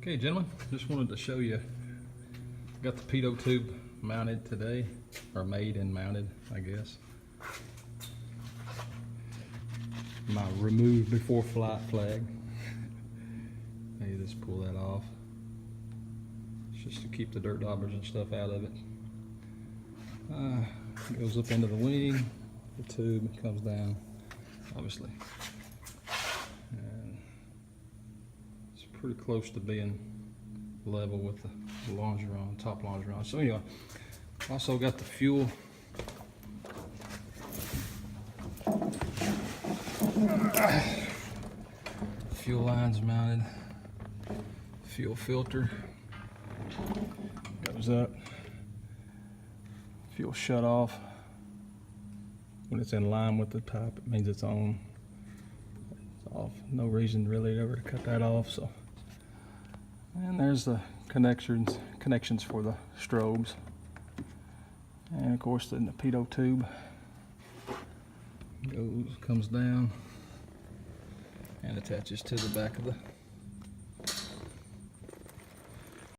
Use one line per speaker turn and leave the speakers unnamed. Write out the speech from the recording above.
Okay, gentlemen, just wanted to show you. Got the Pitot Tube mounted today, or made and mounted, I guess. My remove before flight flag. Maybe just pull that off. It's just to keep the dirt daubers and stuff out of it. Goes up into the wing. The tube comes down, obviously. And it's pretty close to being level with the longeron, top longeron. So anyway, also got the fuel. Fuel lines mounted. Fuel filter goes up. Fuel shut off. When it's in line with the top, it means it's on. It's off. No reason really ever to cut that off. So, and there's the connections for the strobes, and of course the Pitot tube comes down and attaches to the back of the